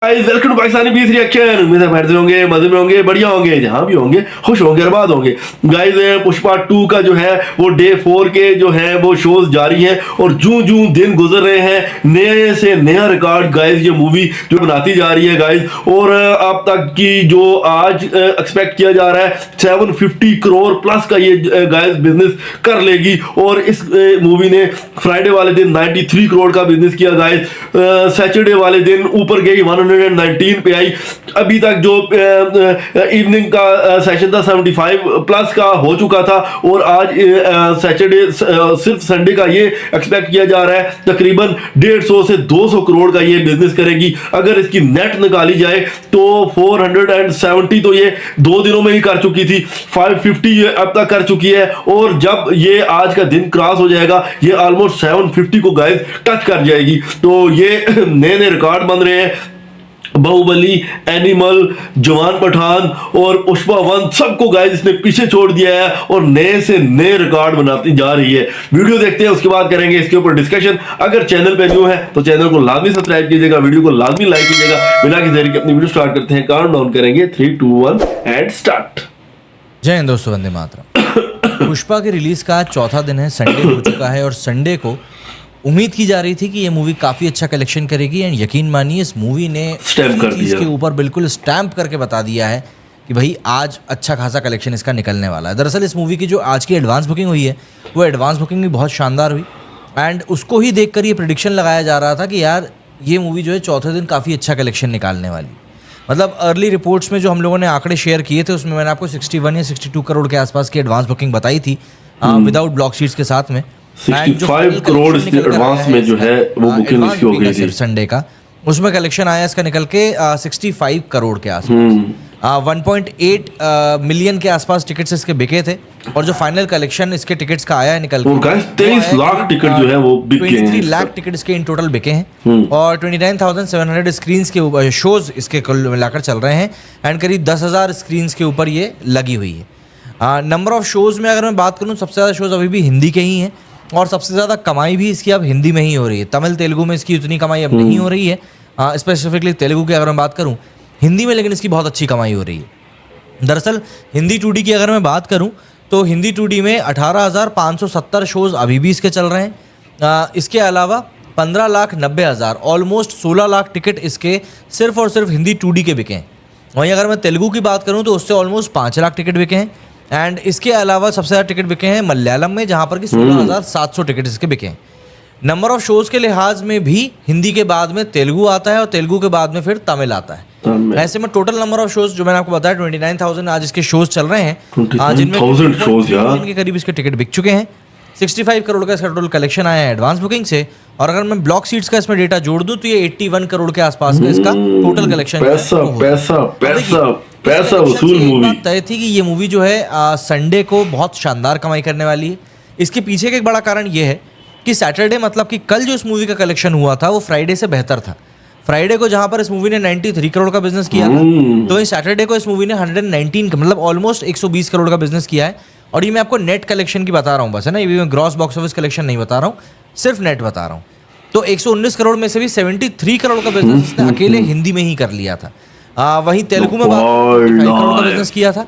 Welcome to Pakistani बीस reaction. उम्मीद है बैठते होंगे, मजे में होंगे, बढ़िया होंगे, जहां भी होंगे खुश होंगे, बर्बाद होंगे। गाइस पुष्पा 2 का जो है वो डे 4 के जो है वो शोज जारी हैं और जूं जूं दिन गुजर रहे हैं नए से नया रिकॉर्ड गाइस ये मूवी जो बनाती जा रही है गाइस। और अब तक की जो आज एक्सपेक्ट किया जा रहा है 750 करोड़ प्लस का ये गाइस बिजनेस कर लेगी। और इस मूवी ने फ्राइडे वाले दिन 93 करोड़ का बिजनेस किया गाइस। सैटरडे वाले दिन ऊपर गई 119 पे आई। अभी तक जो इवनिंग का सेशन था 75 प्लस का हो चुका था और आज सैटरडे सिर्फ संडे का ये एक्सपेक्ट किया जा रहा है तकरीबन 150 से 200 करोड़ का ये बिजनेस करेगी। अगर इसकी नेट निकाली जाए तो 470 तो ये 2 दिनों में ही कर चुकी थी, 550 ये अब तक कर चुकी है और जब ये आज का दिन क्रॉस हो जाएगा ये ऑलमोस्ट 750 को गाइस टच कर जाएगी। तो ये नए नए रिकॉर्ड बन रहे हैं। बाहुबली, एनिमल, जवान पठान और पुष्पा 1 सबको गाइस इसने पीछे छोड़ दिया है और नए से नए रिकॉर्ड बनाती जा रही है। वीडियो देखते हैं, उसके बाद करेंगे इसके ऊपर डिस्कशन। अगर चैनल पे न्यू है तो चैनल को लाजमी सब्सक्राइब कीजिएगा, वीडियो को लाजमी लाइक कीजिएगा। बिना किसी देरी के अपनी वीडियो स्टार्ट करते हैं। काउंटडाउन करेंगे 3, 2, 1 एंड स्टार्ट। जय हिंद दोस्तों, वंदे मातरम। पुष्पा के रिलीज का आज चौथा दिन है, संडे हो चुका है और संडे को उम्मीद की जा रही थी कि ये मूवी काफ़ी अच्छा कलेक्शन करेगी एंड यकीन मानिए इस मूवी ने चीज़ के ऊपर बिल्कुल स्टैम्प करके बता दिया है कि भाई आज अच्छा खासा कलेक्शन इसका निकलने वाला है। दरअसल इस मूवी की जो आज की एडवांस बुकिंग हुई है वो एडवांस बुकिंग भी बहुत शानदार हुई एंड उसको ही देखकर ये प्रेडिक्शन लगाया जा रहा था कि यार ये मूवी जो है चौथे दिन काफ़ी अच्छा कलेक्शन निकालने वाली। मतलब अर्ली रिपोर्ट्स में जो हम लोगों ने आंकड़े शेयर किए थे उसमें मैंने आपको 61 या 62 करोड़ के आसपास की एडवांस बुकिंग बताई थी विदाउट ब्लॉक शीट्स के साथ में। 65 करोड़ एडवांस में जो है वो बुकिंग इसकी हो गई थी संडे का। उसमें कलेक्शन आया इसका निकल के 65 करोड़ के आसपास। 1.8 मिलियन के आसपास टिकट्स इसके बिके थे और जो फाइनल कलेक्शन इसके टिकट्स का आया है निकल के 23 लाख टिकट जो है वो बिके हैं। 23 लाख टिकट इसके इन टोटल बिके हैं और 29,700 स्क्रीन्स के ऊपर शोज इसके कुल मिलाकर चल रहे हैं एंड करीब 10,000 स्क्रीन्स के ऊपर ये लगी हुई है। नंबर ऑफ शोज में अगर मैं बात करूँ सबसे ज़्यादा शोज अभी भी हिंदी के ही हैं और सबसे ज़्यादा कमाई भी इसकी अब हिंदी में ही हो रही है। तमिल तेलुगु में इसकी उतनी कमाई अब नहीं हो रही है, स्पेसिफिकली तेलुगु की अगर मैं बात करूं, हिंदी में लेकिन इसकी बहुत अच्छी कमाई हो रही है। दरअसल हिंदी 2D की अगर मैं बात करूं तो हिंदी 2D में 18,570 शोज़ अभी भी इसके चल रहे हैं। इसके अलावा 15,90,000 ऑलमोस्ट 16 लाख टिकट इसके सिर्फ और सिर्फ हिंदी 2D के बिके हैं। वहीं अगर मैं तेलुगु की बात करूँ तो उससे ऑलमोस्ट 5 लाख टिकट बिके हैं एंड इसके अलावा सबसे ज़्यादा टिकट बिके हैं मलयालम में जहाँ पर कि 16,700 टिकट इसके बिके हैं। नंबर ऑफ शोज़ के लिहाज में भी हिंदी के बाद में तेलुगु आता है और तेलुगु के बाद में फिर तमिल आता है। ऐसे में टोटल नंबर ऑफ शोज़ जो मैंने आपको बताया 29,000 आज इसके शोज़ चल रहे हैं, जिनमें के करीब इसके टिकट बिक चुके हैं। 65 करोड़ का इसका टोटल कलेक्शन आया है एडवांस बुकिंग से और अगर मैं ब्लॉक सीट्स का इसमें डेटा जोड़ दूं तो ये 81 करोड़ के आसपास का इसका टोटल कलेक्शन पैसा वसूल मूवी तय थी कि ये मूवी जो है संडे को बहुत शानदार कमाई करने वाली है। इसके पीछे का एक बड़ा कारण ये है कि सैटरडे मतलब कि कल जो इस मूवी का कलेक्शन हुआ था वो फ्राइडे से बेहतर था। फ्राइडे को जहां पर इस मूवी ने 93 करोड़ का बिजनेस किया था तो इस सैटरडे को इस मूवी ने 119 मतलब ऑलमोस्ट 120 करोड़ का बिजनेस किया है। और ये मैं आपको नेट कलेक्शन की बता रहा हूँ बस, है ना, ये भी मैं ग्रॉस बॉक्स ऑफिस कलेक्शन नहीं बता रहा हूँ, सिर्फ नेट बता रहा हूँ। तो 119 करोड़ में से भी 73 करोड़ का बिजनेस इसने अकेले हिंदी में ही कर लिया था। वहीं तेलुगु में 5 करोड़ का बिजनेस किया था,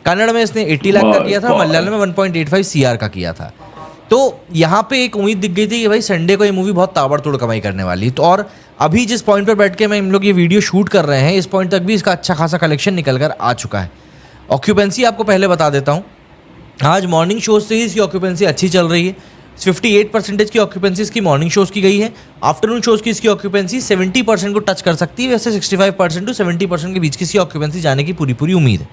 कन्नड़ में इसने 80 लाख का किया था, मलयालम में 1.85 CR का किया था। तो यहाँ पे एक उम्मीद दिख गई थी कि भाई संडे को ये मूवी बहुत ताबड़तोड़ कमाई करने वाली। तो और अभी जिस पॉइंट पर बैठ के मैं हम लोग ये वीडियो शूट कर रहे हैं इस पॉइंट तक भी इसका अच्छा खासा कलेक्शन निकल कर आ चुका है। ऑक्यूपेंसी आपको पहले बता देता हूँ, आज मॉर्निंग शोज से ही इसकी ऑक्यूपेंसी अच्छी चल रही है। 58% की ऑक्यूपेंसी इसकी मॉर्निंग शोज़ की गई है। आफ्टरनून शोज़ की इसकी ऑक्यूपेंसी 70% को टच कर सकती है। वैसे 65% टू 70% के बीच की इसकी ऑक्यूपेंसी जाने की पूरी उम्मीद है।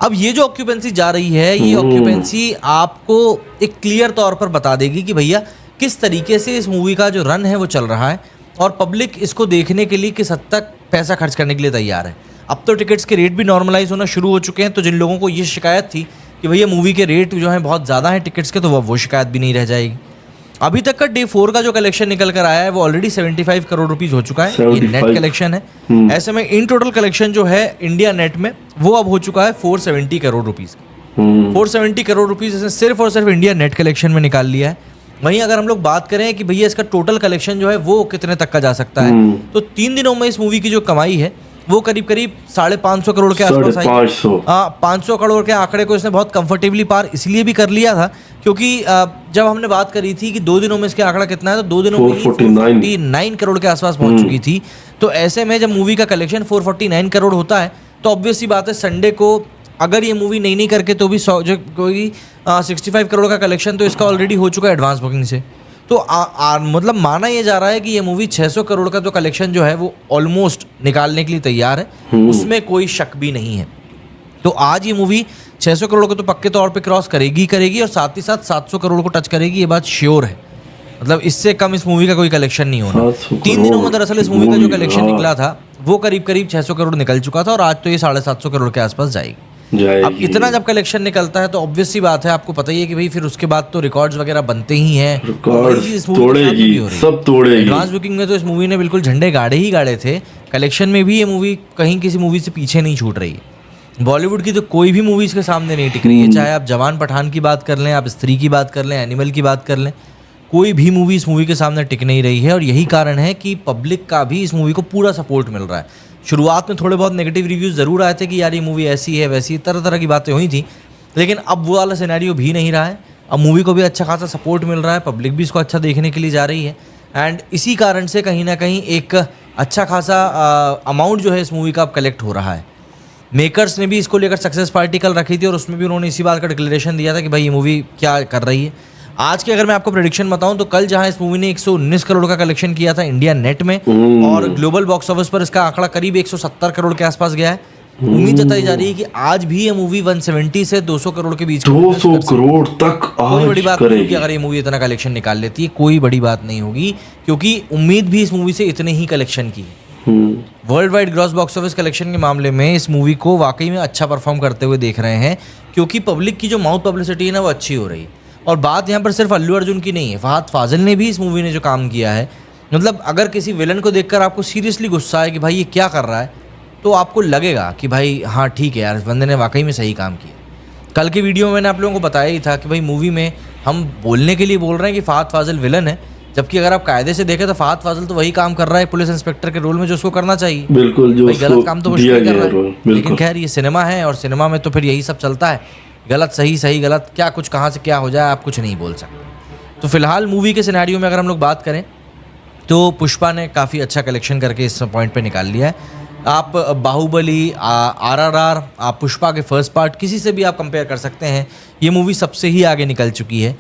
अब ये जो ऑक्यूपेंसी जा रही है ये ऑक्यूपेंसी आपको एक क्लियर तौर पर बता देगी कि भैया किस तरीके से इस मूवी का जो रन है वो चल रहा है और पब्लिक इसको देखने के लिए किस हद तक पैसा खर्च करने के लिए तैयार है। अब तो टिकट्स के रेट भी नॉर्मलाइज होना शुरू हो चुके हैं, तो जिन लोगों को ये शिकायत थी कि भैया मूवी के रेट जो है बहुत ज़्यादा है टिकट्स के, तो वो शिकायत भी नहीं रह जाएगी। अभी तक का डे 4 का जो कलेक्शन निकल कर आया है वो ऑलरेडी 75 करोड़ रुपीस हो चुका है। ये नेट कलेक्शन है। ऐसे में इन टोटल कलेक्शन जो है इंडिया नेट में वो अब हो चुका है 470 करोड़ रुपीस। 470 करोड़ रुपीस इसने सिर्फ और सिर्फ इंडिया नेट कलेक्शन में निकाल लिया है। वहीं अगर हम लोग बात करें कि भैया इसका टोटल कलेक्शन जो है वो कितने तक का जा सकता है, तो 3 दिनों में इस मूवी की जो कमाई है वो करीब करीब 550 करोड़ के आसपास आई। 500 करोड़ के आंकड़े को इसने बहुत कंफर्टेबली पार इसलिए भी कर लिया था क्योंकि जब हमने बात करी थी कि 2 दिनों में इसका आंकड़ा कितना है, तो 2 दिनों में 449 करोड़ के आसपास पहुंच चुकी थी। तो ऐसे में जब मूवी का कलेक्शन 449 करोड़ होता है तो ऑब्वियस सी बात है संडे को अगर ये मूवी नहीं करके तो भी 65 करोड़ का कलेक्शन तो इसका ऑलरेडी हो चुका है एडवांस बुकिंग से। तो मतलब माना ये जा रहा है कि ये मूवी 600 करोड़ का जो कलेक्शन जो है वो ऑलमोस्ट निकालने के लिए तैयार है, उसमें कोई शक भी नहीं है। तो आज ये मूवी 600 करोड़ को तो पक्के तौर पे क्रॉस करेगी और साथ ही साथ 700 करोड़ को टच करेगी, ये बात श्योर है। मतलब इससे कम इस मूवी का कोई कलेक्शन नहीं होना। 3 दिनों में दरअसल इस मूवी का जो कलेक्शन निकला था वो करीब 600 करोड़ निकल चुका था और आज तो ये 750 करोड़ के आसपास जाएगी। अब इतना जब कलेक्शन निकलता है तो ऑब्वियस सी बात है, आपको पता ही है कि भाई फिर उसके बाद तो रिकॉर्ड्स वगैरह बनते ही हैं, सब तोड़ेगी। एडवांस बुकिंग में तो इस मूवी ने बिल्कुल झंडे गाड़े थे, कलेक्शन में भी ये मूवी कहीं किसी मूवी से पीछे नहीं छूट रही है। बॉलीवुड की तो कोई भी मूवी इसके सामने नहीं टिक रही है, चाहे आप जवान पठान की बात कर लें, आप स्त्री की बात कर लें, एनिमल की बात कर लें, कोई भी मूवी इस मूवी के सामने टिक नहीं रही है। और यही कारण है कि पब्लिक का भी इस मूवी को पूरा सपोर्ट मिल रहा है। शुरुआत में थोड़े बहुत नेगेटिव रिव्यूज़ ज़रूर आए थे कि यार ये मूवी ऐसी है वैसी, तरह तरह की बातें हुई थी, लेकिन अब वो वाला सिनेरियो भी नहीं रहा है। अब मूवी को भी अच्छा खासा सपोर्ट मिल रहा है, पब्लिक भी इसको अच्छा देखने के लिए जा रही है एंड इसी कारण से कहीं ना कहीं एक अच्छा खासा अमाउंट जो है इस मूवी का अब कलेक्ट हो रहा है। मेकर्स ने भी इसको लेकर सक्सेस पार्टी कल रखी थी और उसमें भी उन्होंने इसी बात का डिक्लेरेशन दिया था कि भाई ये मूवी क्या कर रही है। आज की अगर मैं आपको प्रेडिक्शन बताऊं तो कल जहां इस मूवी ने 119 करोड़ का कलेक्शन किया था इंडिया नेट में और ग्लोबल बॉक्स ऑफिस पर इसका आंकड़ा करीब 170 करोड़ के आसपास गया है। उम्मीद जताई जा रही है कि आज भी ये मूवी 170 से 200 करोड़ के बीच 200 करोड़ तक कोई बड़ी बात नहीं होगी अगर ये मूवी इतना कलेक्शन निकाल लेती है, कोई बड़ी बात नहीं होगी क्योंकि उम्मीद भी इस मूवी से इतने ही कलेक्शन की है। World wide gross box office collection के मामले में इस मूवी को वाकई में अच्छा परफॉर्म करते हुए देख रहे हैं क्योंकि पब्लिक की जो माउथ पब्लिसिटी है ना वो अच्छी हो रही है। और बात यहाँ पर सिर्फ अल्लू अर्जुन की नहीं है, फहद फाजिल ने भी इस मूवी ने जो काम किया है, मतलब अगर किसी विलन को देखकर आपको सीरियसली गुस्सा है कि भाई ये क्या कर रहा है, तो आपको लगेगा कि भाई हाँ ठीक है यार इस बंदे ने वाकई में सही काम किया। कल के वीडियो में मैंने आप लोगों को बताया ही था कि भाई मूवी में हम बोलने के लिए बोल रहे हैं कि फहद फाजिल विलन है, जबकि अगर आप कायदे से देखें तो फहद फाजिल तो वही काम कर रहा है पुलिस इंस्पेक्टर के रोल में जो उसको करना चाहिए। बिल्कुल, जो गलत काम तो वो कर रहा है, लेकिन खैर ये सिनेमा है और सिनेमा में तो फिर यही सब चलता है, गलत सही गलत क्या कुछ कहाँ से क्या हो जाए आप कुछ नहीं बोल सकते। तो फिलहाल मूवी के सिनेरियो में अगर हम लोग बात करें तो पुष्पा ने काफ़ी अच्छा कलेक्शन करके इस पॉइंट पे निकाल लिया है। आप बाहुबली, RRR, आप पुष्पा के फर्स्ट पार्ट किसी से भी आप कंपेयर कर सकते हैं, ये मूवी सबसे ही आगे निकल चुकी है।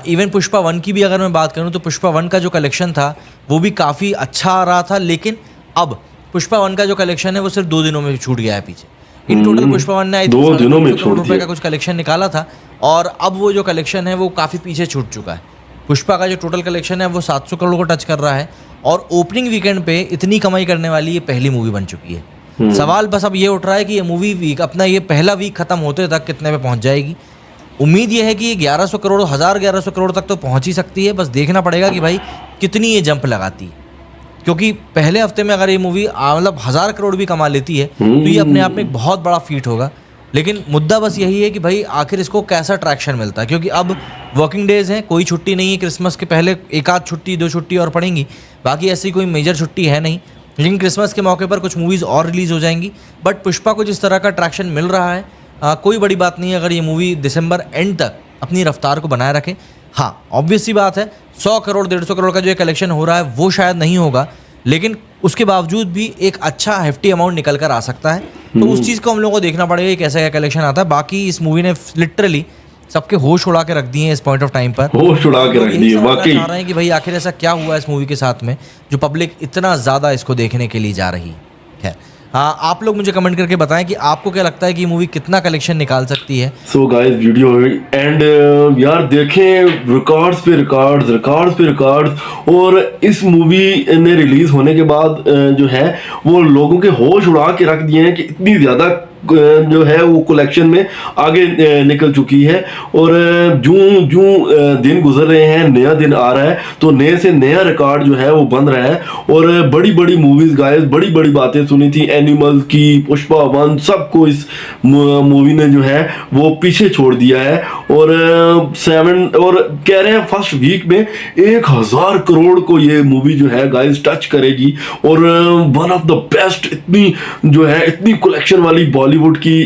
इवन पुष्पा 1 की भी अगर मैं बात करूँ तो पुष्पा 1 का जो कलेक्शन था वो भी काफ़ी अच्छा आ रहा था, लेकिन अब पुष्पा 1 का जो कलेक्शन है वो सिर्फ 2 दिनों में छूट गया है पीछे। इन टोटल पुष्पा 1 ने 2 दिनों में करोड़ रुपए का कुछ कलेक्शन निकाला था और अब वो जो कलेक्शन है वो काफ़ी पीछे छूट चुका है। पुष्पा का जो टोटल कलेक्शन है वो 700 करोड़ को टच कर रहा है और ओपनिंग वीकेंड पे इतनी कमाई करने वाली ये पहली मूवी बन चुकी है। सवाल बस अब ये उठ रहा है कि ये मूवी वीक अपना ये पहला वीक खत्म होते तक कितने पे पहुंच जाएगी। उम्मीद ये है कि ये 1100 करोड़ 1100 करोड़ तक तो पहुंच ही सकती है, बस देखना पड़ेगा कि भाई कितनी ये जंप लगाती है, क्योंकि पहले हफ्ते में अगर ये मूवी मतलब 1000 करोड़ भी कमा लेती है तो ये अपने आप में एक बहुत बड़ा फीट होगा। लेकिन मुद्दा बस यही है कि भाई आखिर इसको कैसा ट्रैक्शन मिलता है, क्योंकि अब वर्किंग डेज हैं, कोई छुट्टी नहीं है। क्रिसमस के पहले एक आध छुट्टी 2 छुट्टी और पड़ेंगी, बाकी ऐसी कोई मेजर छुट्टी है नहीं। लेकिन क्रिसमस के मौके पर कुछ मूवीज़ और रिलीज़ हो जाएंगी। बट पुष्पा को जिस तरह का ट्रैक्शन मिल रहा है कोई बड़ी बात नहीं है अगर ये मूवी दिसंबर एंड तक अपनी रफ्तार को बनाए रखे। हाँ ऑब्वियस सी बात है 100 करोड़ 150 करोड़ का जो कलेक्शन हो रहा है वो शायद नहीं होगा, लेकिन उसके बावजूद भी एक अच्छा हेफ्टी अमाउंट निकल कर आ सकता है। तो उस चीज़ को हम लोगों को देखना पड़ेगा कि कैसा क्या कलेक्शन आता है। बाकी इस मूवी ने लिटरली सबके होश उड़ा के रख दिए हैं इस पॉइंट ऑफ टाइम पर, होश उड़ा के रख दिए वाकई। चाह रहे हैं कि भाई आखिर ऐसा क्या हुआ इस मूवी के साथ में जो पब्लिक इतना ज़्यादा इसको देखने के लिए जा रही है। हाँ आप लोग मुझे कमेंट करके बताएं कि आपको क्या लगता है कि ये मूवी कितना कलेक्शन निकाल सकती है। सो गाइस वीडियो एंड यार देखें रिकॉर्ड्स पे रिकॉर्ड्स और इस मूवी ने रिलीज होने के बाद जो है वो लोगों के होश उड़ा के रख दिए हैं कि इतनी ज़्यादा जो है वो कलेक्शन में आगे निकल चुकी है। और जूं जूं दिन गुजर रहे हैं, नया दिन आ रहा है, तो नए से नया रिकॉर्ड जो है वो बन रहा है। और बड़ी बड़ी मूवीज गाइस, बड़ी बड़ी बातें सुनी थी, एनिमल की, पुष्पा 1, सबको इस मूवी ने जो है वो पीछे छोड़ दिया है। और 7 और कह रहे हैं फर्स्ट वीक में 1000 करोड़ को ये मूवी जो है गाइस टच करेगी। और वन ऑफ द बेस्ट, इतनी जो है इतनी कलेक्शन वाली बॉलीवुड की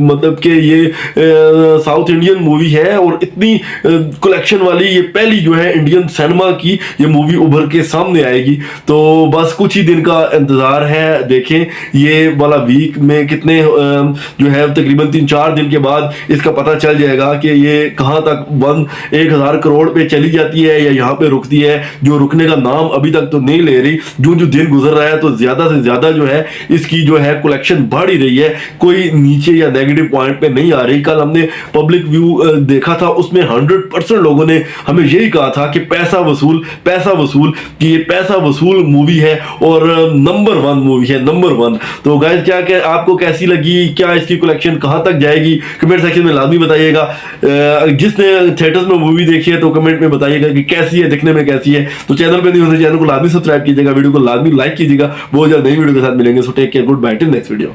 मतलब कि ये साउथ इंडियन मूवी है, और इतनी कलेक्शन वाली ये पहली जो है इंडियन सिनेमा की ये मूवी उभर के सामने आएगी। तो बस कुछ ही दिन का इंतजार है, देखें ये वाला वीक में कितने जो है तकरीबन 3-4 दिन के बाद इसका पता चल जाएगा कि ये कहाँ तक 1000 करोड़ पे चली जाती है या यहाँ पे रुकती है, जो रुकने का नाम अभी तक तो नहीं ले रही। जो जो दिन गुजर रहा है तो ज्यादा से ज्यादा जो है इसकी जो है कलेक्शन बढ़ ही रही है, कोई नीचे या नेगेटिव पॉइंट पे नहीं आ रही। कल हमने पब्लिक व्यू देखा था, उसमें 100% लोगों ने हमें यही कहा था कि पैसा वसूल कि ये पैसा वसूल मूवी है और नंबर 1 मूवी है, नंबर 1। तो गाइस क्या आपको कैसी लगी, क्या इसकी कलेक्शन कहाँ तक जाएगी, कमेंट सेक्शन में लाजमी बताइएगा। जिसने थिएटर्स में मूवी देखी है तो कमेंट में बताइएगा कि कैसी है, दिखने में कैसी है। तो चैनल पे नहीं होते, चैनल को लाजमी सब्सक्राइब कीजिएगा, वीडियो को लाजमी लाइक कीजिएगा। बहुत जल्द नई वीडियो के साथ मिलेंगे। So take care, goodbye, till next video.